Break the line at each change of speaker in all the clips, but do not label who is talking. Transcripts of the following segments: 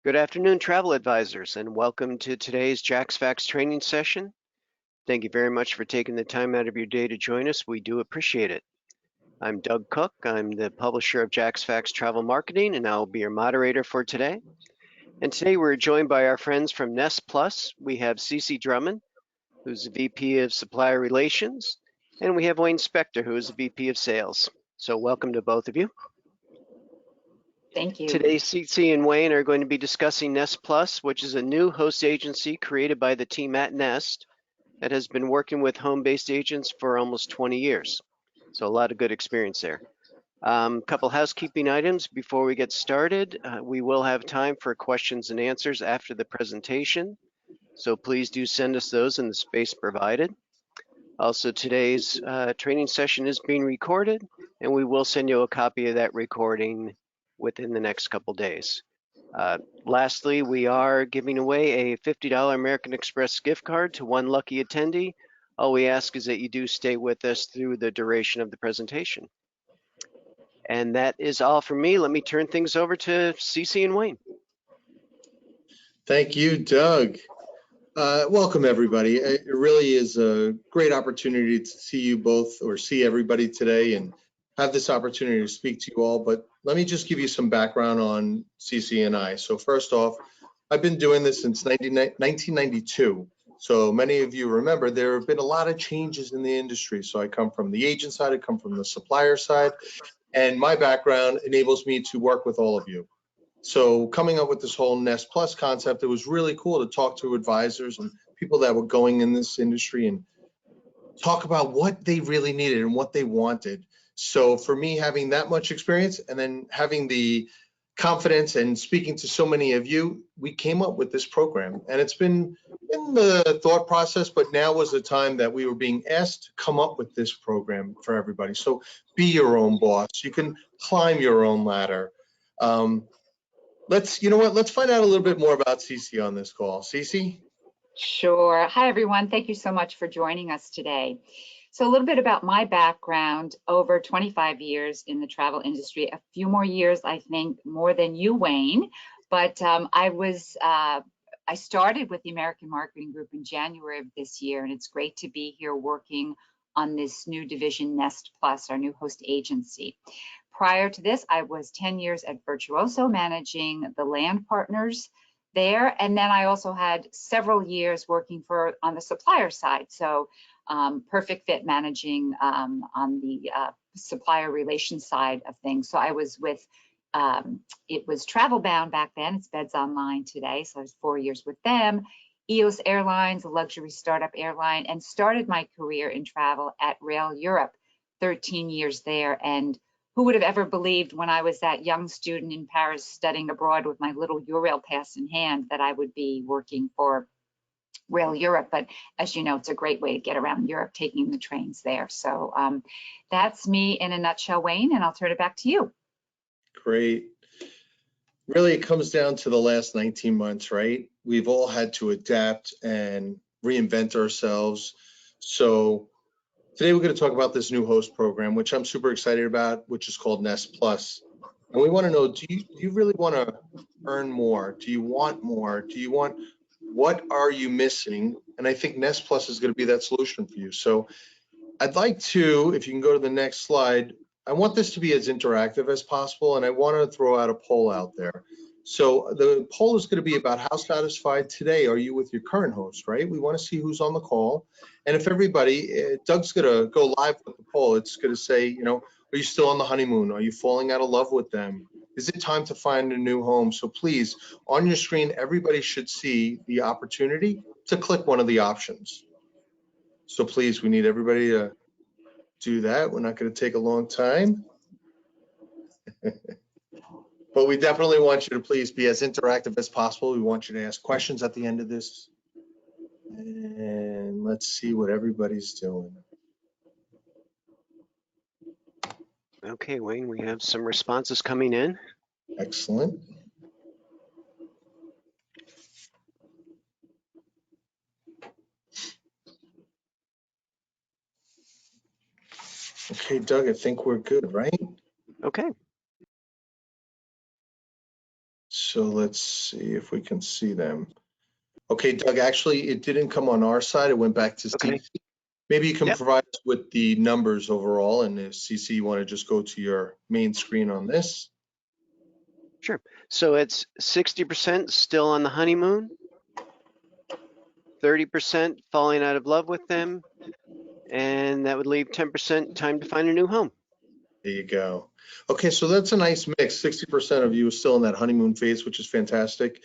Good afternoon, travel advisors, and welcome to today's Jack's Facts training session. Thank you very much for taking the time out of your day to join us. We do appreciate it. I'm Doug Cook. I'm the publisher of Jack's Facts Travel Marketing, and I'll be your moderator for today. And today we're joined by our friends from Nest Plus. We have Cece Drummond, who's the VP of Supplier Relations, and we have Wayne Spector, who is the VP of Sales. So welcome to both of you.
Thank you.
Today, Cece and Wayne are going to be discussing Nest Plus, which is a new host agency created by the team at Nest that has been working with home-based agents for almost 20 years. So a lot of good experience there. Couple housekeeping items before we get started. We will have time for questions and answers after the presentation. So please do send us those in the space provided. Also, today's training session is being recorded, and we will send you a copy of that recording within the next couple days. Lastly, we are giving away a $50 American Express gift card to one lucky attendee. All we ask is that you do stay with us through the duration of the presentation. And that is all for me. Let me turn things over to Cece and Wayne.
Thank you, Doug. Welcome, everybody. It really is a great opportunity to see you both, or see everybody today, and have this opportunity to speak to you all. But let me just give you some background on CCNI. So first off, I've been doing this since 1992. So many of you remember there have been a lot of changes in the industry. So I come from the agent side, I come from the supplier side, and my background enables me to work with all of you. So coming up with this whole Nest Plus concept, it was really cool to talk to advisors and people that were going in this industry and talk about what they really needed and what they wanted. So for me, having that much experience and then having the confidence and speaking to so many of you, we came up with this program. And it's been in the thought process, but now was the time that we were being asked to come up with this program for everybody. So be your own boss. You can climb your own ladder. Let's find out a little bit more about Cece on this call. Cece?
Sure. Hi, everyone. Thank you so much for joining us today. So a little bit about my background: over 25 years in the travel industry, a few more years, I think, more than you, Wayne. But I started with the American Marketing Group in January of this year, and it's great to be here working on this new division, Nest Plus, our new host agency. Prior to this, I was 10 years at Virtuoso managing the land partners there. And then I also had several years working on the supplier side. So perfect fit managing on the supplier relations side of things. So I was with, it was Travel Bound back then, it's Beds Online today. So I was 4 years with them. EOS Airlines, a luxury startup airline, and started my career in travel at Rail Europe, 13 years there. And who would have ever believed when I was that young student in Paris studying abroad with my little Eurail pass in hand that I would be working for Rail Europe. But as you know, it's a great way to get around Europe, taking the trains there. So that's me in a nutshell, Wayne, and I'll turn it back to you.
Great. Really, it comes down to the last 19 months, right? We've all had to adapt and reinvent ourselves. So today we're going to talk about this new host program, which I'm super excited about, which is called Nest Plus. And we want to know, do you really want to earn more? Do you want more? What are you missing? And I think Nest Plus is going to be that solution for you. So I'd like to, if you can go to the next slide, I want this to be as interactive as possible, and I want to throw out a poll out there. So the poll is going to be about how satisfied today are you with your current host, right? We want to see who's on the call. And if everybody, Doug's going to go live with the poll. It's going to say, are you still on the honeymoon? Are you falling out of love with them? Is it time to find a new home? So please, on your screen, everybody should see the opportunity to click one of the options. So please, we need everybody to do that. We're not going to take a long time. But we definitely want you to please be as interactive as possible. We want you to ask questions at the end of this. And let's see what everybody's doing.
Okay, Wayne, we have some responses coming in.
Excellent. Okay, Doug, I think we're good, right?
Okay.
so let's see if we can see them. Okay, Doug, actually, it didn't come on our side. It went back to
Okay.
CC. Maybe you can
Yep.
provide us with the numbers overall, and if CC, you want to just go to your main screen on this.
Sure. So it's 60% still on the honeymoon, 30% falling out of love with them, and that would leave 10% time to find a new home.
There you go. Okay, so that's a nice mix. 60% of you is still in that honeymoon phase, which is fantastic.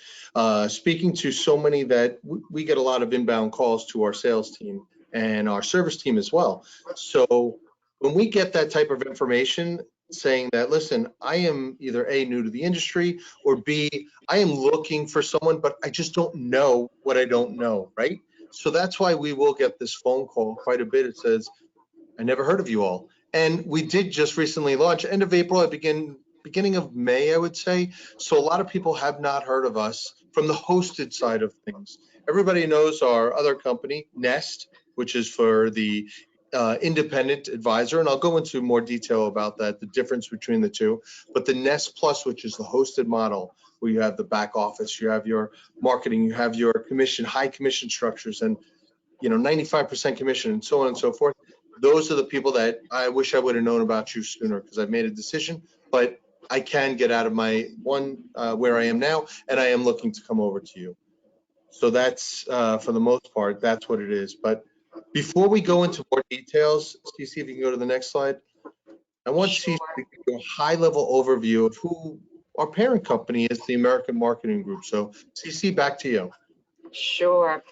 Speaking to so many that we get a lot of inbound calls to our sales team and our service team as well. So when we get that type of information saying that, listen, I am either A, new to the industry, or B, I am looking for someone, but I just don't know what I don't know, right? So that's why we will get this phone call quite a bit. It says, I never heard of you all. And we did just recently launch, end of April, beginning of May, I would say. So a lot of people have not heard of us from the hosted side of things. Everybody knows our other company, Nest, which is for the independent advisor. And I'll go into more detail about that, the difference between the two. But the Nest Plus, which is the hosted model, where you have the back office, you have your marketing, you have your commission, high commission structures, and 95% commission and so on and so forth. Those are the people that I wish I would have known about you sooner, because I've made a decision, but I can get out of my where I am now, and I am looking to come over to you. So that's, for the most part, that's what it is. But before we go into more details, CC, if you can go to the next slide, I want CC to give you a high-level overview of who our parent company is, the American Marketing Group. So CC, back to you.
Sure.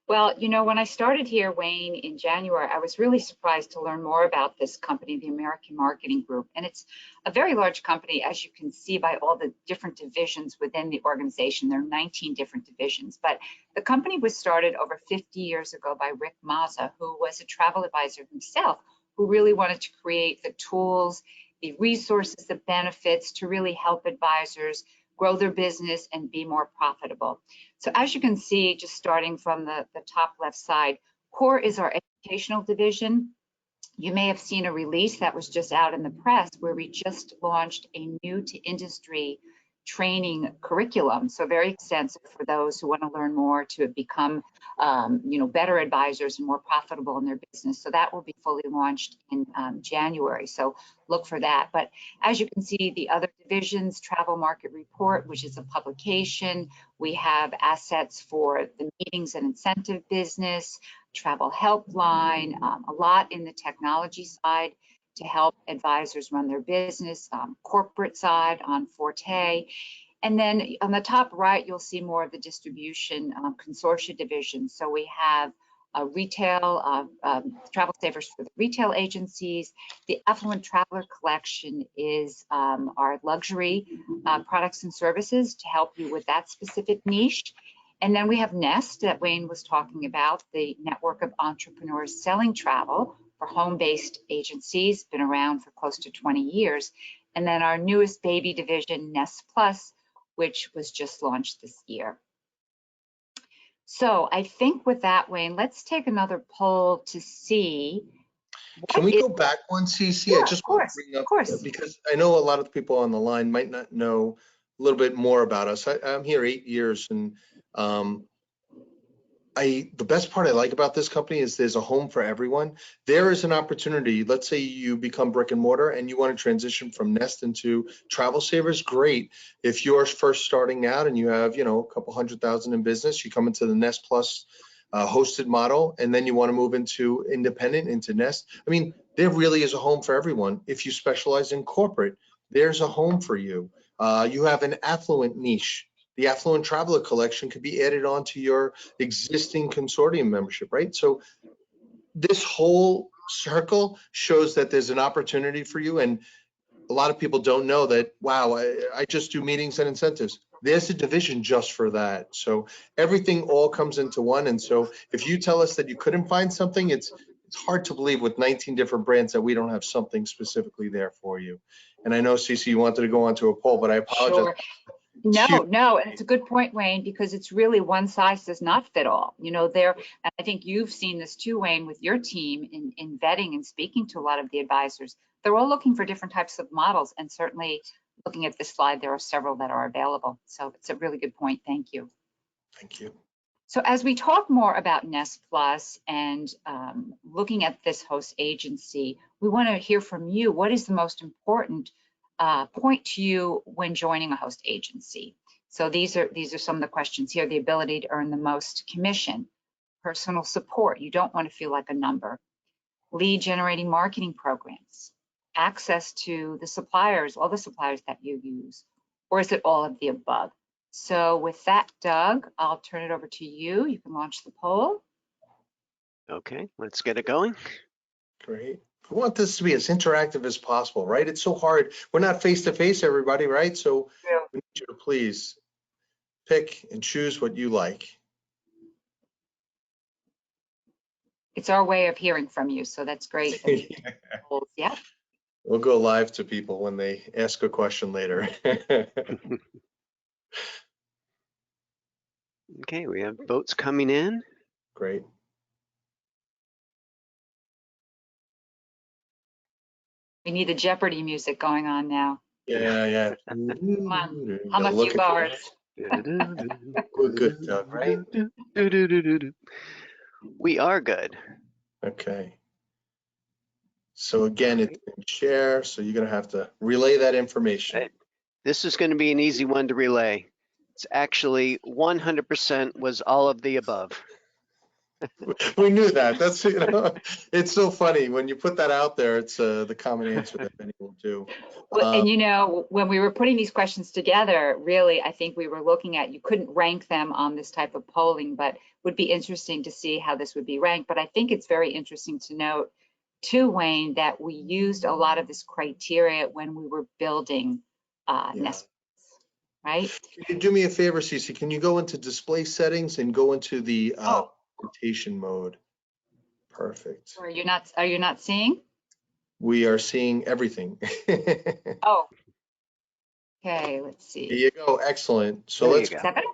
Well, when I started here, Wayne, in January, I was really surprised to learn more about this company, the American Marketing Group. And it's a very large company, as you can see by all the different divisions within the organization. There are 19 different divisions. But the company was started over 50 years ago by Rick Mazza, who was a travel advisor himself, who really wanted to create the tools, the resources, the benefits to really help advisors grow their business and be more profitable. So as you can see, just starting from the top left side, Core is our educational division. You may have seen a release that was just out in the press where we just launched a new to industry training curriculum. So very extensive for those who want to learn more to become better advisors and more profitable in their business. So that will be fully launched in January. So look for that. But as you can see, the other divisions, Travel Market Report, which is a publication. We have assets for the meetings and incentive business, Travel Helpline, a lot in the technology side to help advisors run their business, corporate side on Forte. And then on the top right, you'll see more of the distribution consortia division. So we have retail, travel savers for the retail agencies. The Affluent Traveler Collection is our luxury products and services to help you with that specific niche. And then we have Nest that Wayne was talking about, the network of entrepreneurs selling travel for home-based agencies, been around for close to 20 years. And then our newest baby division, Nest Plus, which was just launched this year. So I think with that, Wayne, let's take another poll to see.
Can we go back one, CC?
Yeah,
I just want to bring up, because I know a lot of the people on the line might not know a little bit more about us. I'm here 8 years, and the best part I like about this company is there's a home for everyone. There is an opportunity. Let's say you become brick and mortar and you want to transition from Nest into Travel Savers. Great. If you're first starting out and you have, a couple 100,000 in business, you come into the Nest Plus hosted model, and then you want to move into independent, into Nest. I mean, there really is a home for everyone. If you specialize in corporate, there's a home for you. You have an affluent niche. The Affluent Traveler Collection could be added on to your existing consortium membership, right? So this whole circle shows that there's an opportunity for you. And a lot of people don't know that, wow, I just do meetings and incentives. There's a division just for that. So everything all comes into one. And so if you tell us that you couldn't find something, it's hard to believe with 19 different brands that we don't have something specifically there for you. And I know, CC, you wanted to go on to a poll, but I apologize.
Sure. No, and it's a good point, Wayne, because it's really one size does not fit all. And I think you've seen this too, Wayne, with your team in vetting and speaking to a lot of the advisors. They're all looking for different types of models, and certainly looking at this slide, there are several that are available. So it's a really good point. Thank you.
Thank you.
So as we talk more about Nest Plus and looking at this host agency, we want to hear from you. What is the most important point to you when joining a host agency? So these are some of the questions here. The ability to earn the most commission, personal support. You don't want to feel like a number. Lead generating marketing programs, access to the suppliers, all the suppliers that you use, or is it all of the above? So with that, Doug, I'll turn it over to you. You can launch the poll.
Okay, let's get it going.
Great. We want this to be as interactive as possible, right? It's so hard. We're not face to face, everybody, right? So we need you to please pick and choose what you like.
It's our way of hearing from you, so that's great. Yeah.
We'll go live to people when they ask a question later.
Okay, we have votes coming in.
Great.
We need the Jeopardy music going on now.
Yeah.
Come on, hum a few bars.
We're good, Doug, right?
We are good.
Okay. So again, it's in share, so you're gonna have to relay that information.
This is going to be an easy one to relay. It's actually 100% was all of the above.
We knew that. That's, you know, it's so funny when you put that out there. It's the common answer that many will do.
Well, and you know, when we were putting these questions together, really, I think we were looking at, you couldn't rank them on this type of polling, but would be interesting to see how this would be ranked. But I think it's very interesting to note too, Wayne, that we used a lot of this criteria when we were building Nest, right?
Can you do me a favor, Cece? Can you go into display settings and go into the presentation mode? Perfect.
Are you not seeing?
We are seeing everything.
Oh. Okay, let's see.
Here you go. Excellent. So
There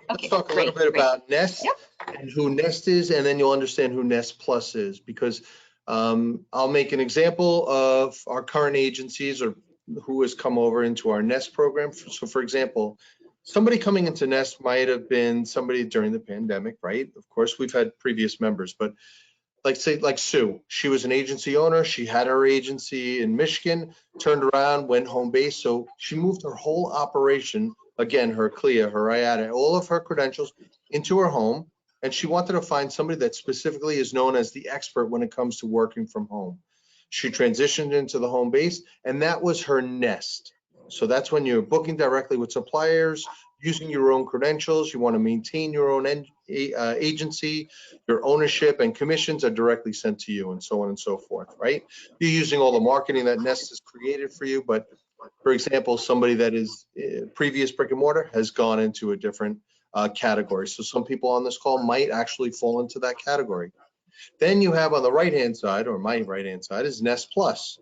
let's talk a little bit about Nest and who Nest is, and then you'll understand who Nest Plus is, because I'll make an example of our current agencies or who has come over into our Nest program. So for example, somebody coming into Nest might have been somebody during the pandemic, right? Of course, we've had previous members, but like Sue, she was an agency owner. She had her agency in Michigan, turned around, went home base. So she moved her whole operation, again, her CLIA, her IATA, all of her credentials into her home. And she wanted to find somebody that specifically is known as the expert when it comes to working from home. She transitioned into the home base, and that was her Nest. So that's when you're booking directly with suppliers, using your own credentials. You want to maintain your own agency. Your ownership and commissions are directly sent to you, and so on and so forth, right? You're using all the marketing that Nest has created for you, but for example, somebody that is previous brick and mortar has gone into a different category. So some people on this call might actually fall into that category. Then you have on the right-hand side, or my right-hand side, is Nest Plus.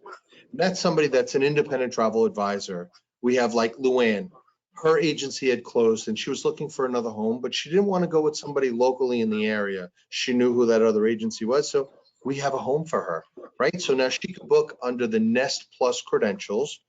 And that's somebody that's an independent travel advisor. We have like Luann. Her agency had closed and she was looking for another home, but she didn't want to go with somebody locally in the area. She knew who that other agency was, so we have a home for her, right? So now she can book under the Nest Plus credentials.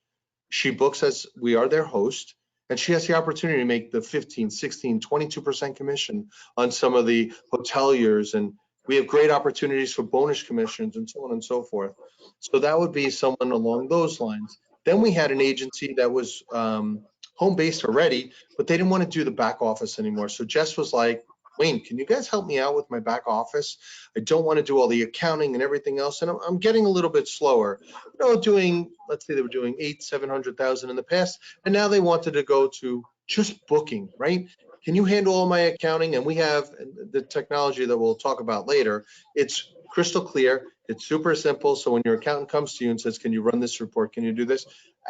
She books as we are their host, and she has the opportunity to make the 15, 16, 22% commission on some of the hoteliers, and we have great opportunities for bonus commissions and so on and so forth. So that would be someone along those lines. Then we had an agency that was home-based already, but they didn't want to do the back office anymore. So Jess was like, Wayne, can you guys help me out with my back office? I don't want to do all the accounting and everything else. And I'm getting a little bit slower. You know, doing, let's say they were doing 700,000 in the past, and now they wanted to go to just booking, right? Can you handle all my accounting? And we have the technology that we'll talk about later. It's crystal clear. It's super simple. So when your accountant comes to you and says, can you run this report? Can you do this?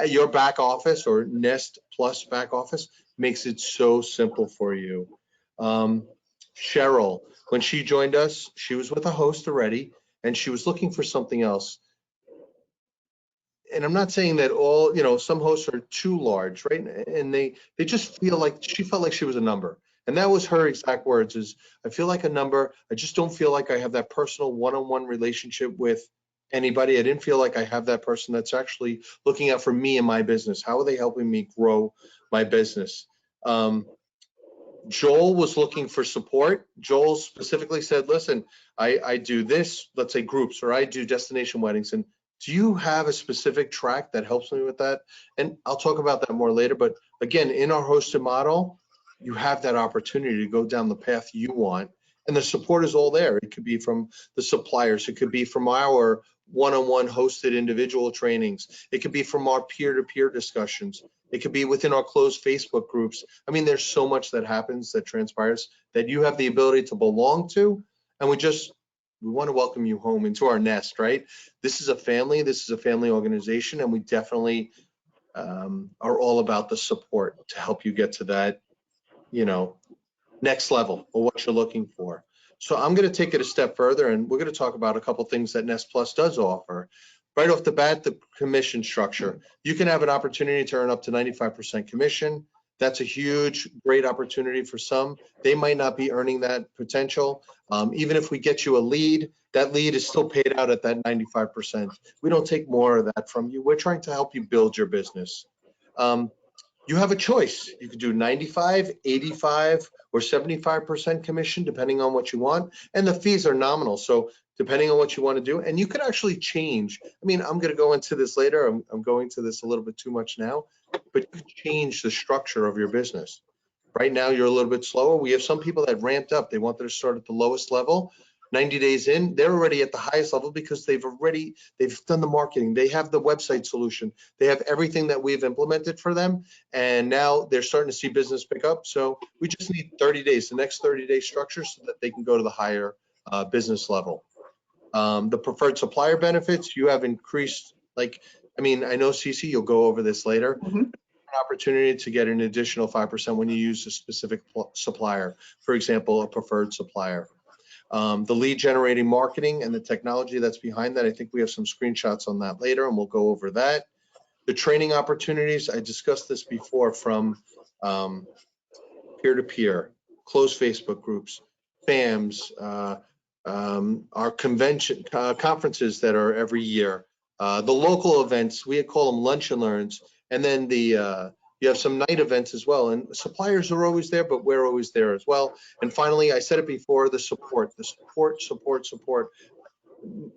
Your back office or Nest Plus back office makes it so simple for you. Cheryl, when she joined us, she was with a host already, and she was looking for something else. And I'm not saying that all, you know, some hosts are too large, right? And they just feel like, she felt like she was a number. And that was her exact words, is I feel like a number. I just don't feel like I have that personal one-on-one relationship with anybody. I didn't feel like I have that person that's actually looking out for me and my business. How are they helping me grow my business? Joel was looking for support. Joel specifically said, listen, I do this, let's say groups, or I do destination weddings. And do you have a specific track that helps me with that? And I'll talk about that more later. But again, in our hosted model, you have that opportunity to go down the path you want. And the support is all there. It could be from the suppliers. It could be from our one-on-one hosted individual trainings. It could be from our peer-to-peer discussions. It could be within our closed Facebook groups. I mean, there's so much that happens, that transpires, that you have the ability to belong to. And we want to welcome you home into our nest, right? This is a family organization, and we definitely are all about the support to help you get to that, next level or what you're looking for. So I'm going to take it a step further, and we're going to talk about a couple things that Nest Plus does offer. Right off the bat, the commission structure. You can have an opportunity to earn up to 95% commission. That's a huge, great opportunity for some. They might not be earning that potential. Even if we get you a lead, that lead is still paid out at that 95%. We don't take more of that from you. We're trying to help you build your business. You have a choice. You could do 95, 85, or 75% commission, depending on what you want. And the fees are nominal. So depending on what you want to do, and you could actually change. I mean, I'm going to go into this later. I'm going to this a little bit too much now, but you could change the structure of your business. Right now, you're a little bit slower. We have some people that ramped up. They wanted to start at the lowest level. 90 days in, they're already at the highest level because they've done the marketing. They have the website solution. They have everything that we've implemented for them. And now they're starting to see business pick up. So we just need 30 days, the next 30-day structure, so that they can go to the higher business level. The preferred supplier benefits, you have increased, I know CC, you'll go over this later.
Mm-hmm.
An opportunity to get an additional 5% when you use a specific supplier, for example, a preferred supplier. The lead generating marketing and the technology that's behind that, I think we have some screenshots on that later, and we'll go over that. The training opportunities, I discussed this before, from peer-to-peer, closed Facebook groups, FAMs, our convention conferences that are every year, the local events, we call them lunch and learns, and then you have some night events as well. And suppliers are always there, but we're always there as well. And finally, I said it before, the support.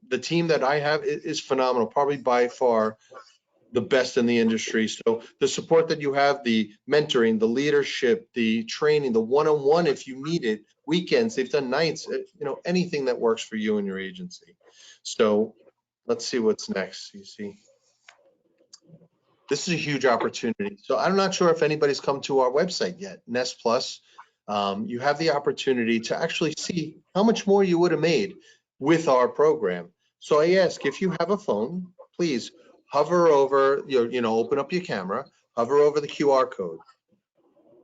The team that I have is phenomenal, probably by far the best in the industry. So the support that you have, the mentoring, the leadership, the training, the one-on-one if you need it, weekends, they've done nights, anything that works for you and your agency. So let's see what's next, you see. This is a huge opportunity. So I'm not sure if anybody's come to our website yet, Nest Plus. You have the opportunity to actually see how much more you would have made with our program. So I ask, if you have a phone, please hover over open up your camera, hover over the QR code.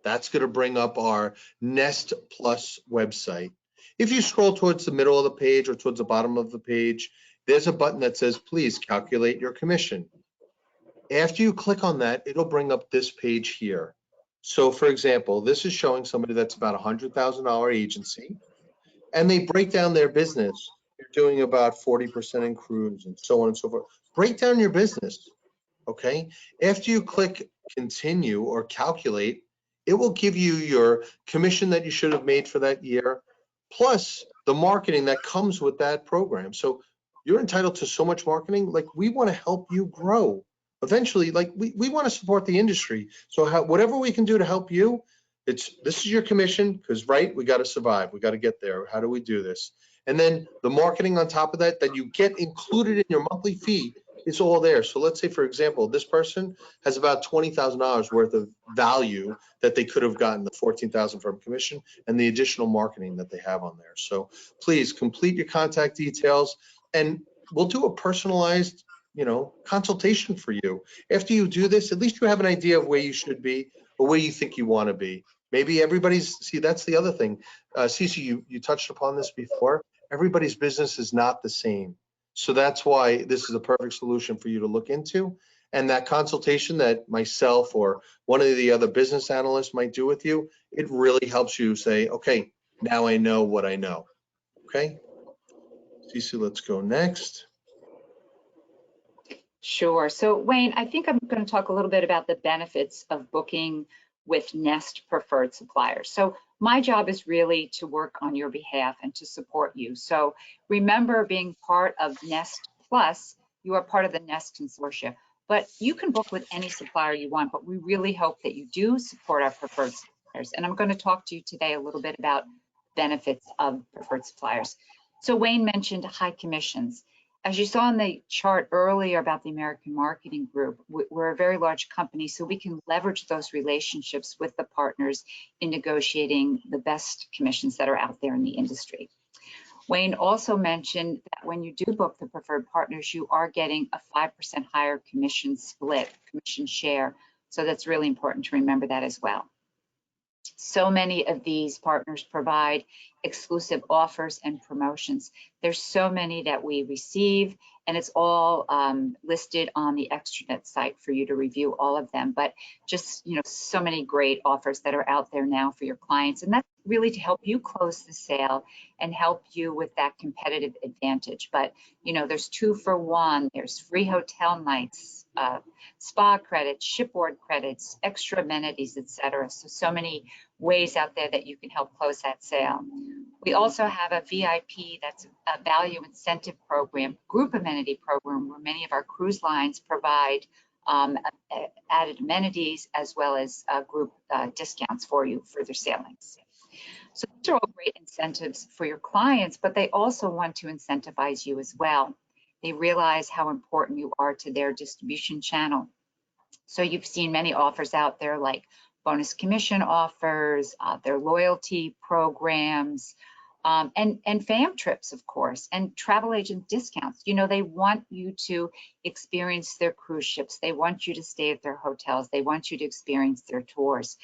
That's going to bring up our Nest Plus website. If you scroll towards the middle of the page or towards the bottom of the page, there's a button that says, please calculate your commission. After you click on that, it'll bring up this page here. So for example, this is showing somebody that's about a $100,000 agency, and they break down their business. You're doing about 40% in cruise and so on and so forth. Break down your business, okay? After you click continue or calculate, it will give you your commission that you should have made for that year, plus the marketing that comes with that program. So you're entitled to so much marketing. We want to help you grow. Eventually, we want to support the industry. So whatever we can do to help you, this is your commission, because we got to survive. We got to get there. How do we do this? And then the marketing on top of that you get included in your monthly fee is all there. So let's say, for example, this person has about $20,000 worth of value that they could have gotten, the $14,000 from commission and the additional marketing that they have on there. So please complete your contact details, and we'll do a personalized consultation for you. After you do this, at least you have an idea of where you should be or where you think you want to be. Maybe that's the other thing. Cece, you touched upon this before. Everybody's business is not the same. So that's why this is a perfect solution for you to look into. And that consultation that myself or one of the other business analysts might do with you, it really helps you say, okay, now I know what I know. Okay. Cece, let's go next.
Sure. So Wayne, I think I'm going to talk a little bit about the benefits of booking with Nest preferred suppliers. So my job is really to work on your behalf and to support you. So remember, being part of Nest Plus, you are part of the Nest consortia, but you can book with any supplier you want, but we really hope that you do support our preferred suppliers. And I'm going to talk to you today a little bit about benefits of preferred suppliers. So Wayne mentioned high commissions. As you saw in the chart earlier about the American Marketing Group, we're a very large company, so we can leverage those relationships with the partners in negotiating the best commissions that are out there in the industry. Wayne also mentioned that when you do book the preferred partners, you are getting a 5% higher commission split, commission share. So that's really important to remember that as well. So many of these partners provide exclusive offers and promotions. There's so many that we receive, and it's all listed on the extranet site for you to review all of them. But just, so many great offers that are out there now for your clients. And that's really to help you close the sale and help you with that competitive advantage. But, there's 2 for 1, there's free hotel nights, spa credits, shipboard credits, extra amenities, etc. So many ways out there that you can help close that sale. We also have a VIP, that's a value incentive program, group amenity program, where many of our cruise lines provide added amenities as well as group discounts for you for their sailings. So these are all great incentives for your clients, but they also want to incentivize you as well. They realize how important you are to their distribution channel. So you've seen many offers out there like bonus commission offers, their loyalty programs, and fam trips, of course, and travel agent discounts. They want you to experience their cruise ships. They want you to stay at their hotels. They want you to experience their tours.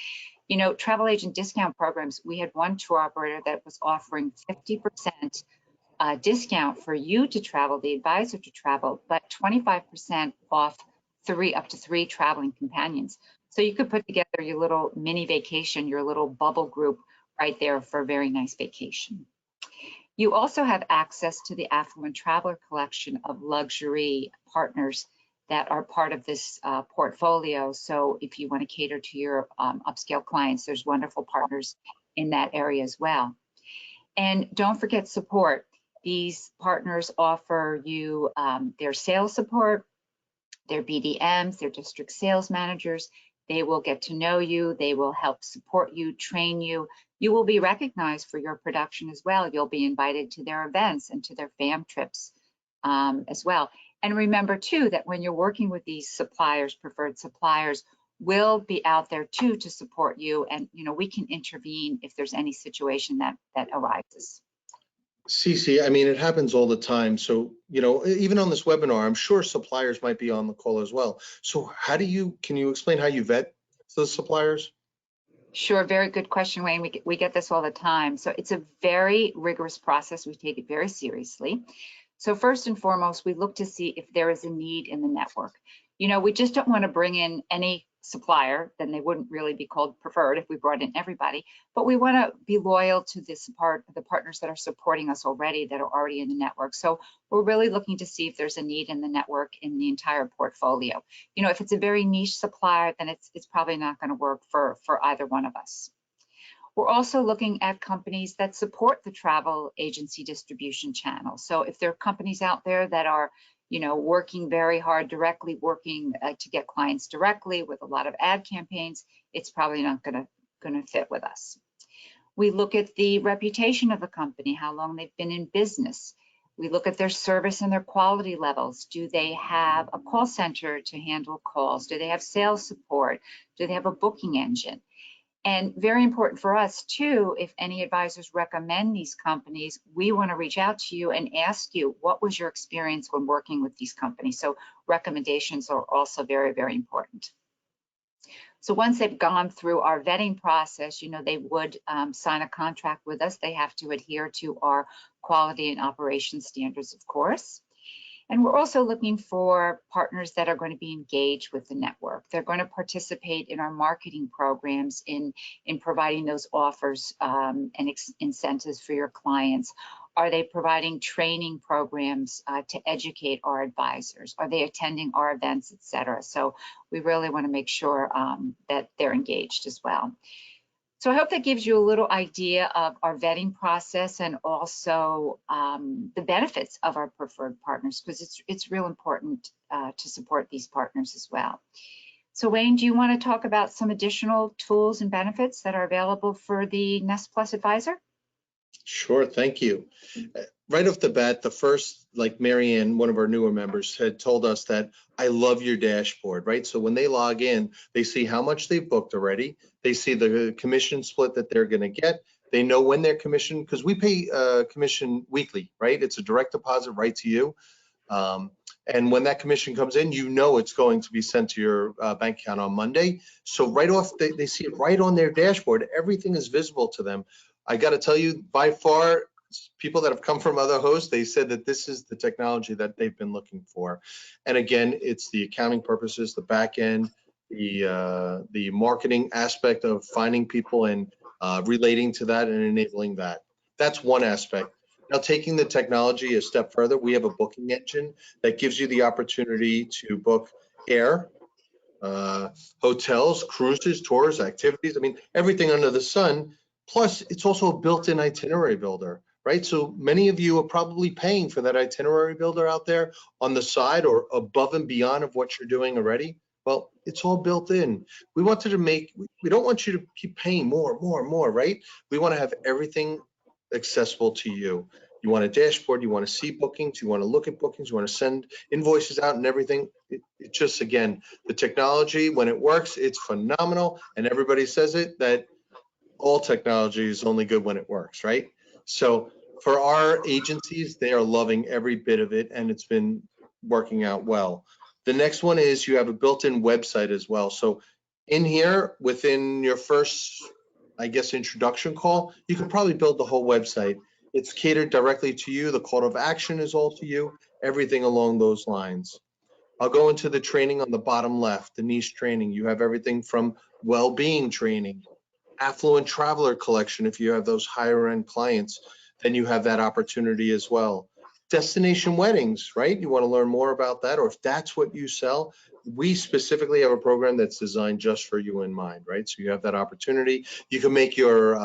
Travel agent discount programs, we had one tour operator that was offering 50% discount for you to travel, the advisor to travel, but 25% off up to three traveling companions. So you could put together your little mini vacation, your little bubble group right there for a very nice vacation. You also have access to the Affluent Traveler collection of luxury partners that are part of this portfolio. So if you want to cater to your upscale clients, there's wonderful partners in that area as well. And don't forget support. These partners offer you their sales support, their BDMs, their district sales managers. They will get to know you. They will help support you, train you. You will be recognized for your production as well. You'll be invited to their events and to their fam trips as well. And remember too, that when you're working with these suppliers, preferred suppliers, will be out there too to support you. And, we can intervene if there's any situation that arises.
CC, I mean, it happens all the time. So, even on this webinar, I'm sure suppliers might be on the call as well. So can you explain how you vet the suppliers?
Sure, very good question, Wayne. We get this all the time. So it's a very rigorous process. We take it very seriously. So first and foremost, we look to see if there is a need in the network. We just don't want to bring in any supplier, then they wouldn't really be called preferred if we brought in everybody, but we want to be loyal to the partners that are supporting us already, that are already in the network. So we're really looking to see if there's a need in the network in the entire portfolio. If it's a very niche supplier, then it's probably not going to work for either one of us. We're also looking at companies that support the travel agency distribution channel. So if there are companies out there that are working very hard directly, working to get clients directly with a lot of ad campaigns, it's probably not going to fit with us. We look at the reputation of the company, how long they've been in business. We look at their service and their quality levels. Do they have a call center to handle calls? Do they have sales support? Do they have a booking engine? And very important for us too, if any advisors recommend these companies, we want to reach out to you and ask you, what was your experience when working with these companies? So recommendations are also very, very important. So once they've gone through our vetting process, they would sign a contract with us. They have to adhere to our quality and operations standards, of course. And we're also looking for partners that are going to be engaged with the network. They're going to participate in our marketing programs in providing those offers and incentives for your clients. Are they providing training programs to educate our advisors? Are they attending our events, et cetera? So we really want to make sure that they're engaged as well. So I hope that gives you a little idea of our vetting process and also the benefits of our preferred partners, because it's real important to support these partners as well. So Wayne, do you want to talk about some additional tools and benefits that are available for the Nest Plus advisor?
Sure, thank you. Right off the bat, the first, like Marianne, one of our newer members, had told us that I love your dashboard, right? So when they log in, they see how much they've booked already. They see the commission split that they're going to get. They know when their commission, because we pay commission weekly, right? It's a direct deposit right to you. And when that commission comes in, you know it's going to be sent to your bank account on Monday. So right off, they see it right on their dashboard. Everything is visible to them. I got to tell you, by far, people that have come from other hosts, they said that this is the technology that they've been looking for. And again, it's the accounting purposes, the back end, the marketing aspect of finding people and relating to that and enabling that. That's one aspect. Now, taking the technology a step further, we have a booking engine that gives you the opportunity to book air, hotels, cruises, tours, activities. I mean, everything under the sun. Plus, it's also a built-in itinerary builder, right? So many of you are probably paying for that itinerary builder out there on the side or above and beyond of what you're doing already. Well, it's all built in. We wanted to we don't want you to keep paying more, right? We want to have everything accessible to you. You want a dashboard, you want to see bookings, you want to look at bookings, you want to send invoices out and everything. It just, again, the technology, when it works, it's phenomenal. And everybody says it, that all technology is only good when it works, right? So for our agencies, they are loving every bit of it, and it's been working out well. The next one is you have a built-in website as well. So in here, within your first, I guess, introduction call, you can probably build the whole website. It's catered directly to you. The call to action is all to you, everything along those lines. I'll go into the training on the bottom left, the niche training. You have everything from well-being training, affluent traveler collection. If you have those higher end clients, then you have that opportunity as well. Destination weddings, right? You want to learn more about that, or if that's what you sell, we specifically have a program that's designed just for you in mind, right? So you have that opportunity. You can make your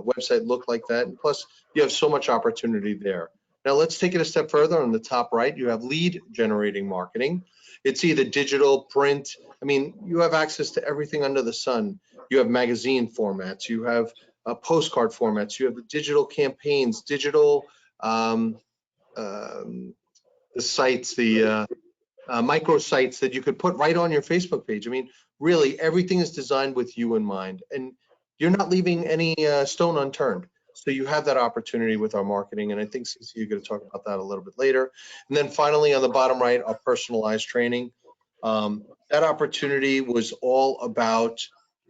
website look like that. And plus, you have so much opportunity there. Now let's take it a step further. On the top right, you have lead generating marketing. It's either digital, print. I mean, you have access to everything under the sun. You have magazine formats, you have postcard formats, you have the digital campaigns, digital the sites, the micro sites that you could put right on your Facebook page. I mean, really, everything is designed with you in mind, and you're not leaving any stone unturned. So you have that opportunity with our marketing, and I think, CC, you're going to talk about that a little bit later. And then finally, on the bottom right, our personalized training. That opportunity was all about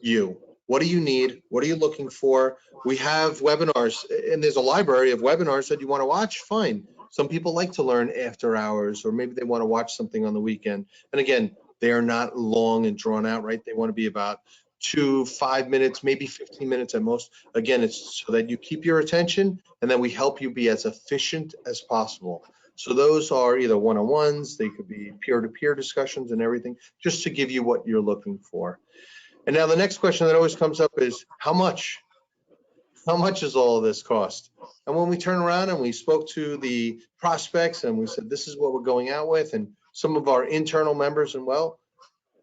you. What do you need? What are you looking for? We have webinars, and there's a library of webinars that you want to watch. Fine. Some people like to learn after hours, or maybe they want to watch something on the weekend. And again, they are not long and drawn out, right? They want to be about 2 to 5 minutes, maybe 15 minutes at most. Again, it's so that you keep your attention, and then we help you be as efficient as possible. So those are either one-on-ones, they could be peer-to-peer discussions and everything, just to give you what you're looking for. And now the next question that always comes up is, how much? How much does all of this cost? And when we turn around and we spoke to the prospects and we said, this is what we're going out with, and some of our internal members, and well,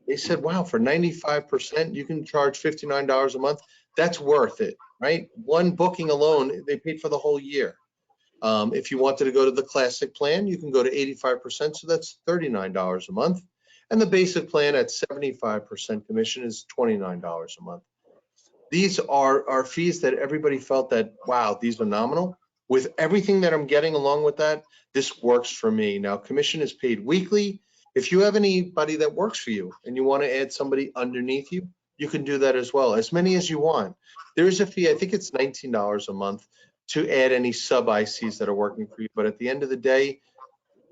they said, wow, for 95%, you can charge $59 a month. That's worth it, right? One booking alone, they paid for the whole year. If you wanted to go to the classic plan, you can go to 85%, so that's $39 a month. And the basic plan at 75% commission is $29 a month. These are our fees that everybody felt that, wow, these are nominal. With everything that I'm getting along with that, this works for me. Now, commission is paid weekly. If you have anybody that works for you and you want to add somebody underneath you, you can do that as well, as many as you want. There is a fee, I think it's $19 a month to add any sub ICs that are working for you. But at the end of the day,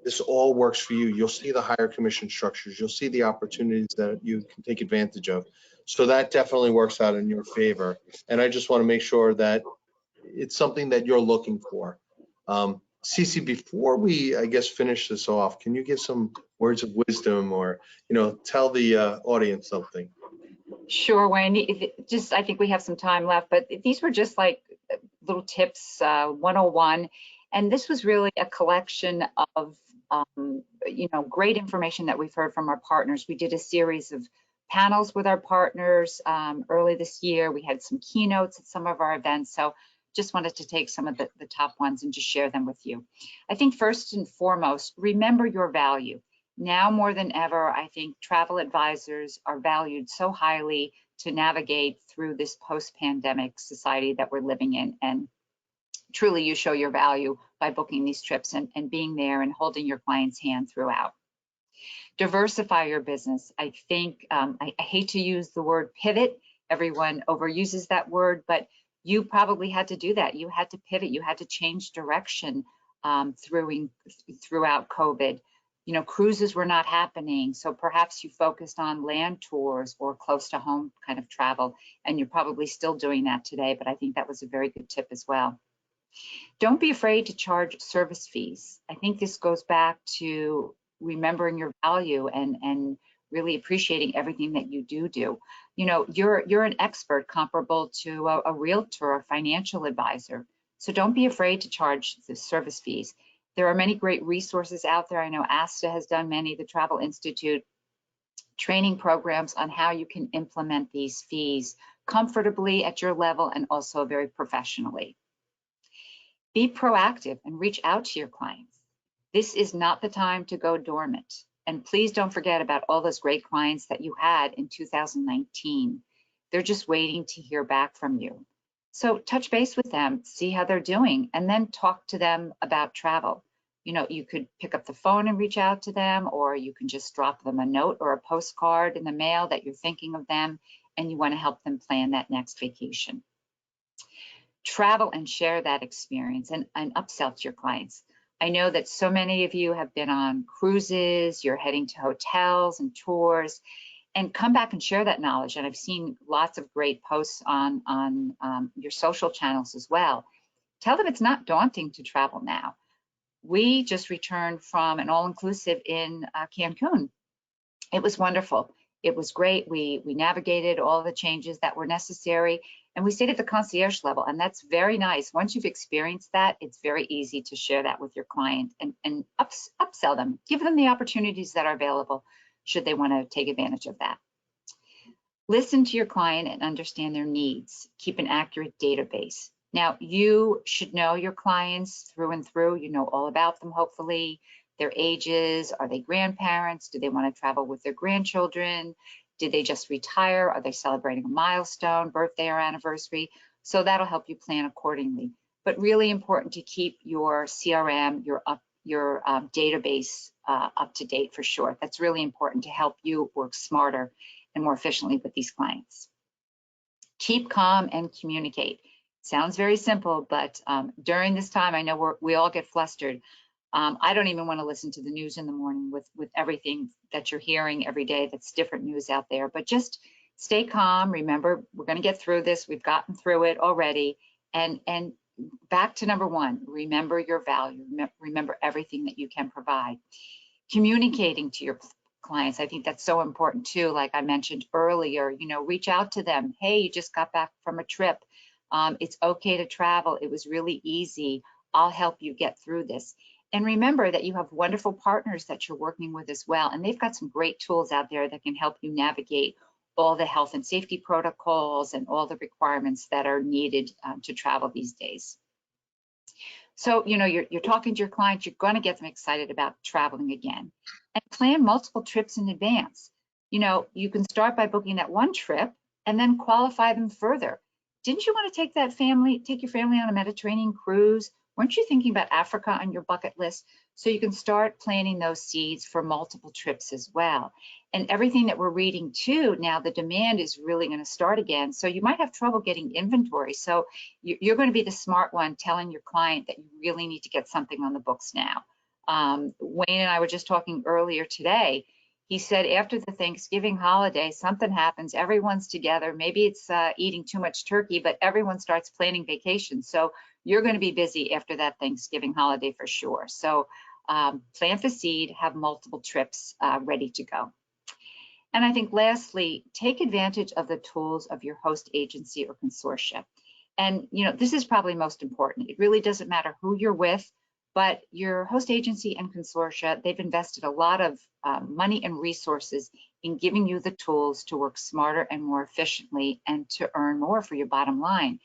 this all works for you. You'll see the higher commission structures. You'll see the opportunities that you can take advantage of. So that definitely works out in your favor. And I just want to make sure that it's something that you're looking for. Cece, before we, I guess, finish this off, can you give some words of wisdom or, tell the audience something?
Sure, Wayne. I think we have some time left, but these were just like little tips, 101. And this was really a collection of, great information that we've heard from our partners. We did a series of panels with our partners early this year. We had some keynotes at some of our events. So just wanted to take some of the top ones and just share them with you. I think first and foremost, remember your value. Now more than ever, I think travel advisors are valued so highly to navigate through this post-pandemic society that we're living in. And truly, you show your value by booking these trips and being there and holding your client's hand throughout. Diversify your business. I think, I hate to use the word pivot. Everyone overuses that word, but you probably had to do that. You had to pivot. You had to change direction throughout COVID. Cruises were not happening, so perhaps you focused on land tours or close to home kind of travel, and you're probably still doing that today, but I think that was a very good tip as well. Don't be afraid to charge service fees. I think this goes back to remembering your value and really appreciating everything that you do. You're an expert comparable to a realtor or financial advisor, so don't be afraid to charge the service fees. There are many great resources out there. I know ASTA has done many, the Travel Institute, training programs on how you can implement these fees comfortably at your level and also very professionally. Be proactive and reach out to your clients. This is not the time to go dormant. And please don't forget about all those great clients that you had in 2019. They're just waiting to hear back from you. So touch base with them, see how they're doing, and then talk to them about travel. You could pick up the phone and reach out to them, or you can just drop them a note or a postcard in the mail that you're thinking of them and you want to help them plan that next vacation. Travel and share that experience and upsell to your clients. I know that so many of you have been on cruises, you're heading to hotels and tours, and come back and share that knowledge. And I've seen lots of great posts on your social channels as well. Tell them it's not daunting to travel now. We just returned from an all-inclusive in Cancun. It was wonderful. It was great. We navigated all the changes that were necessary, and we stayed at the concierge level, and that's very nice. Once you've experienced that, it's very easy to share that with your client and upsell them, give them the opportunities that are available should they want to take advantage of that. Listen to your client and understand their needs. Keep an accurate database. Now, you should know your clients through and through. You know all about them, hopefully. Their ages, are they grandparents? Do they want to travel with their grandchildren? Did they just retire? Are they celebrating a milestone, birthday or anniversary? So that'll help you plan accordingly. But really important to keep your CRM, your database up to date for sure. That's really important to help you work smarter and more efficiently with these clients. Keep calm and communicate. Sounds very simple, but during this time, I know we all get flustered. I don't even want to listen to the news in the morning with everything that you're hearing every day that's different news out there, but just stay calm. Remember, we're going to get through this. We've gotten through it already. And back to number one, remember your value. Remember everything that you can provide. Communicating to your clients, I think that's so important too. Like I mentioned earlier, reach out to them. Hey, you just got back from a trip. It's okay to travel. It was really easy. I'll help you get through this. And remember that you have wonderful partners that you're working with as well. And they've got some great tools out there that can help you navigate all the health and safety protocols and all the requirements that are needed to travel these days. So, you're talking to your clients, you're going to get them excited about traveling again. And plan multiple trips in advance. You can start by booking that one trip and then qualify them further. Didn't you want to take your family on a Mediterranean cruise? Weren't you thinking about Africa on your bucket list? So you can start planting those seeds for multiple trips as well. And everything that we're reading too, now the demand is really going to start again. So you might have trouble getting inventory. So you're going to be the smart one telling your client that you really need to get something on the books now. Wayne and I were just talking earlier today. He said after the Thanksgiving holiday, something happens, everyone's together. Maybe it's eating too much turkey, but everyone starts planning vacations. So you're going to be busy after that Thanksgiving holiday for sure. So plant the seed, have multiple trips ready to go. And I think lastly, take advantage of the tools of your host agency or consortia. And this is probably most important. It really doesn't matter who you're with, but your host agency and consortia, they've invested a lot of money and resources in giving you the tools to work smarter and more efficiently and to earn more for your bottom line.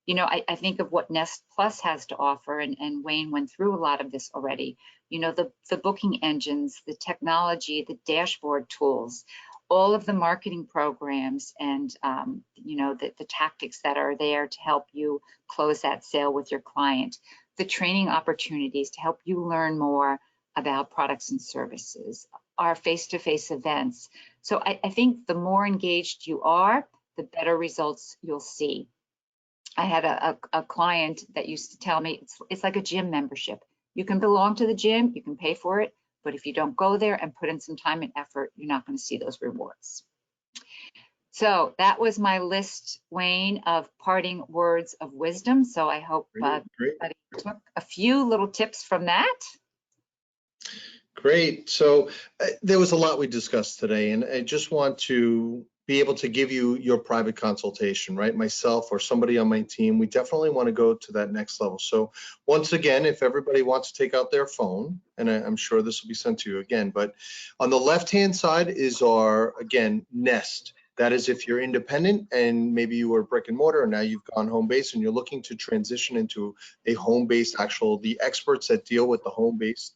I think of what Nest Plus has to offer, and Wayne went through a lot of this already. The booking engines, the technology, the dashboard tools, all of the marketing programs, and the tactics that are there to help you close that sale with your client, the training opportunities to help you learn more about products and services, our face-to-face events. So I think the more engaged you are, the better results you'll see. I had a client that used to tell me it's like a gym membership. You can belong to the gym, you can pay for it, but if you don't go there and put in some time and effort, you're not going to see those rewards. So that was my list, Wayne, of parting words of wisdom. So I hope everybody took a few little tips from that.
Great. So there was a lot we discussed today, and I just want to be able to give you your private consultation, right? Myself or somebody on my team, we definitely want to go to that next level. So once again, if everybody wants to take out their phone, and I'm sure this will be sent to you again, but on the left-hand side is our, again, Nest. That is if you're independent and maybe you were brick and mortar and now you've gone home-based and you're looking to transition into a home-based the experts that deal with the home-based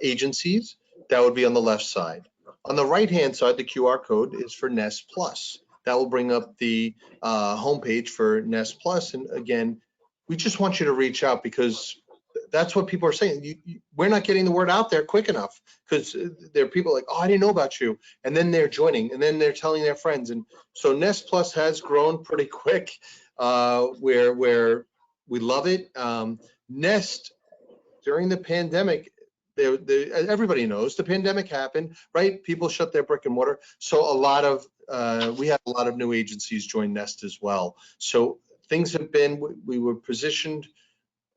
agencies, that would be on the left side. On the right-hand side, the QR code is for Nest Plus. That will bring up the homepage for Nest Plus. And again, we just want you to reach out because that's what people are saying. We're not getting the word out there quick enough because there are people like, oh, I didn't know about you. And then they're joining and then they're telling their friends. And so Nest Plus has grown pretty quick where we love it. Nest, during the pandemic, everybody knows the pandemic happened, right? People shut their brick and mortar. So we had a lot of new agencies join Nest as well. So things have been, we were positioned,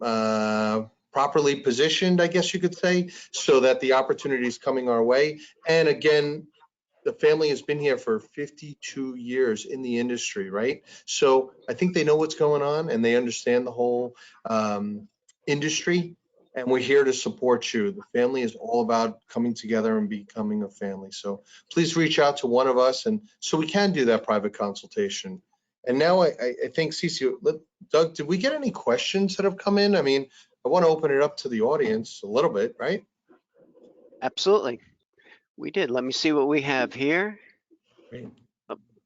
properly positioned, I guess you could say, so that the opportunity is coming our way. And again, the family has been here for 52 years in the industry, right? So I think they know what's going on and they understand the whole industry. And we're here to support you. The family is all about coming together and becoming a family. So please reach out to one of us, and so we can do that private consultation. And now I think, Cece, Doug, did we get any questions that have come in? I mean, I want to open it up to the audience a little bit, right?
Absolutely. We did. Let me see what we have here.
Great.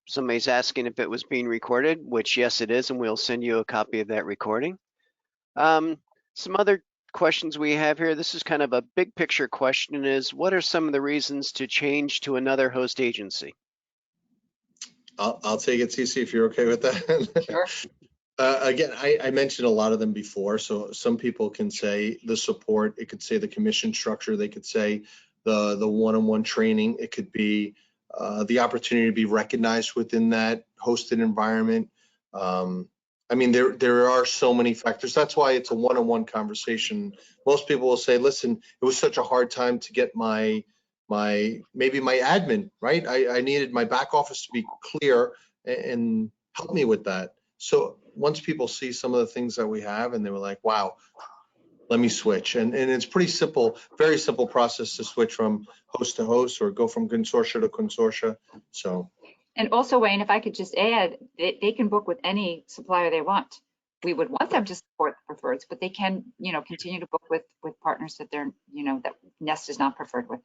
Somebody's asking if it was being recorded, which yes, it is, and we'll send you a copy of that recording. Some other questions we have here. This is kind of a big picture question is, what are some of the reasons to change to another host agency?
I'll take it, Cece, if you're okay with that.
Sure.
Again, I mentioned a lot of them before. So some people can say the support, it could say the commission structure, they could say the one-on-one training, it could be the opportunity to be recognized within that hosted environment. I mean, there are so many factors. That's why it's a one-on-one conversation. Most people will say, listen, it was such a hard time to get maybe my admin, right? I needed my back office to be clear and help me with that. So once people see some of the things that we have and they were like, wow, let me switch. And it's pretty simple, very simple process to switch from host to host or go from consortia to consortia. So.
And also, Wayne, if I could just add, they can book with any supplier they want. We would want them to support the preferreds, but they can, continue to book with partners that they're, that Nest is not preferred with.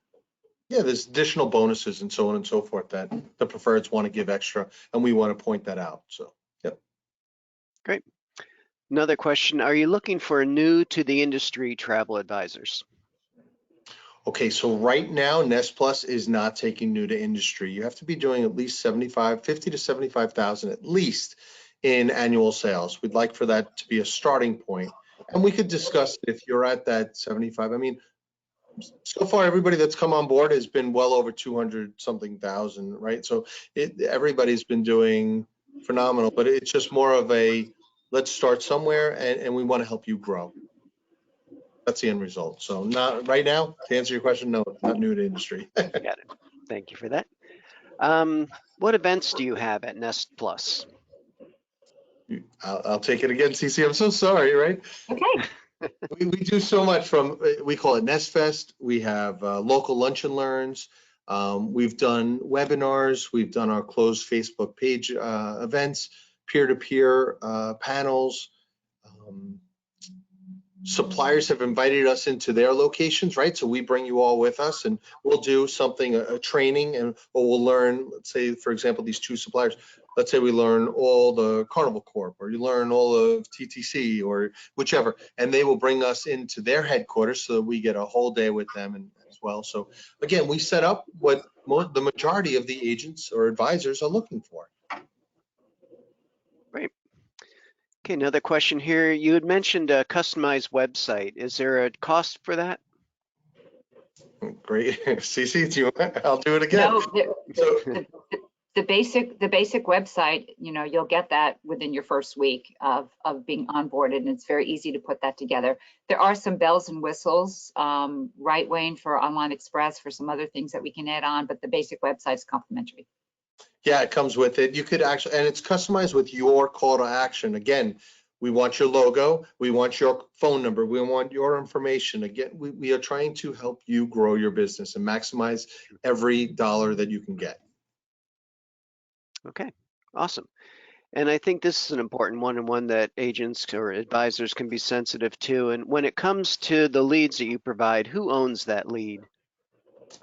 Yeah, there's additional bonuses and so on and so forth that the preferreds want to give extra, and we want to point that out. So, yep.
Great. Another question, are you looking for new to the industry travel advisors?
Okay, so right now, Nest Plus is not taking new to industry. You have to be doing at least 50 to 75,000 at least in annual sales. We'd like for that to be a starting point. And we could discuss if you're at that 75. I mean, So far, everybody that's come on board has been well over 200 something thousand, right? So everybody's been doing phenomenal, but it's just more of a, let's start somewhere and we want to help you grow. That's the end result. So not right now, to answer your question, no, not new to industry.
Got it. Thank you for that. What events do you have at Nest Plus?
I'll take it again, CC. I'm so sorry, right?
Okay.
We do so much from, we call it Nest Fest. We have local lunch and learns. We've done webinars. We've done our closed Facebook page events, peer-to-peer panels. Suppliers have invited us into their locations, right? So we bring you all with us and we'll do something, a training, and or we'll learn, let's say, for example, these two suppliers, let's say we learn all the Carnival Corp, or you learn all of TTC or whichever, and they will bring us into their headquarters so that we get a whole day with them and as well. So again, we set up what the majority of the agents or advisors are looking for.
Great. Okay, another question here. You had mentioned a customized website. Is there a cost for that?
Great. CC, do you want? I'll do it again.
No,
So
the basic website, you'll get that within your first week of being onboarded, and it's very easy to put that together. There are some bells and whistles, right, Wayne, for Online Express, for some other things that we can add on, but the basic website is complimentary.
yeah, it comes with it. You could actually, and it's customized with your call to action. Again, we want your logo, we want your phone number, we want your information. Again, we are trying to help you grow your business and maximize every dollar that you can get.
Okay, awesome. And I think this is an important one, and one that agents or advisors can be sensitive to. And when it comes to the leads that you provide, who owns that lead?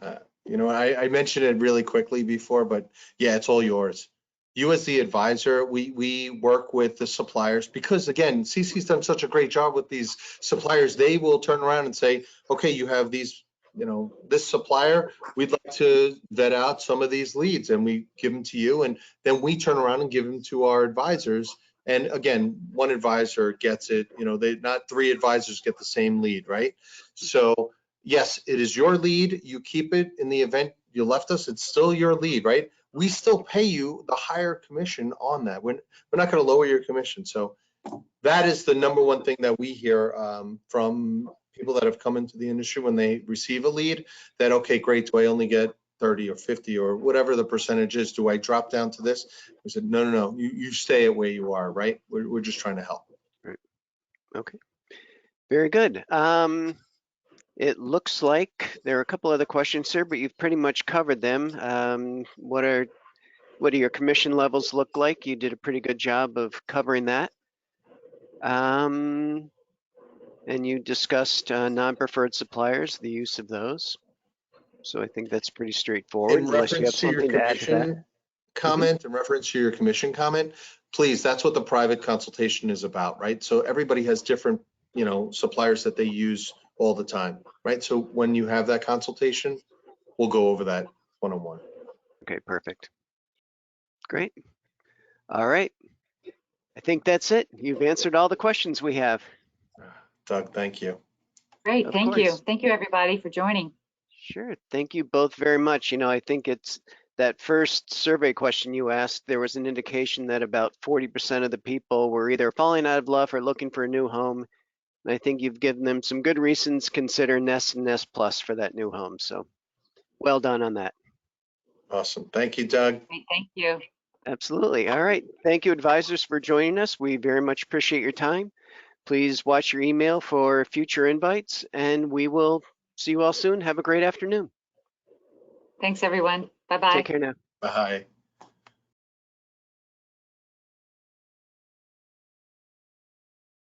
I mentioned it really quickly before, but yeah, it's all yours. You as the advisor, we work with the suppliers because again, CC's done such a great job with these suppliers. They will turn around and say, okay, you have these, this supplier, we'd like to vet out some of these leads, and we give them to you, and then we turn around and give them to our advisors. And again, one advisor gets it, not three advisors get the same lead, right? So yes, it is your lead. You keep it. In the event you left us, it's still your lead, right? We still pay you the higher commission on that. We're not going to lower your commission. So that is the number one thing that we hear from people that have come into the industry when they receive a lead, that, okay, great, do I only get 30 or 50 or whatever the percentage is? Do I drop down to this? We said, no, you stay at where you are, right? We're just trying to help.
Right. Okay, very good. It looks like there are a couple other questions here, but you've pretty much covered them. What do your commission levels look like? You did a pretty good job of covering that. And you discussed non-preferred suppliers, the use of those. So I think that's pretty straightforward,
In
unless you have
reference to your
something to add to that.
commission comment, in reference to your commission comment, please, that's what the private consultation is about, right? So everybody has different, suppliers that they use all the time, right? So when you have that consultation, we'll go over that one-on-one.
Okay, perfect. Great. All right. I think that's it. You've answered all the questions we have.
Doug, thank you.
Great,
Of
thank you.
course.
Thank you, everybody, for joining.
Sure. Thank you both very much. I think it's that first survey question you asked, there was an indication that about 40% of the people were either falling out of love or looking for a new home. And I think you've given them some good reasons to consider Nest and Nest Plus for that new home. So well done on that.
Awesome. Thank you, Doug.
Great, thank you.
Absolutely. All right. Thank you, advisors, for joining us. We very much appreciate your time. Please watch your email for future invites, and we will see you all soon. Have a great afternoon.
Thanks, everyone. Bye-bye.
Take care now.
Bye.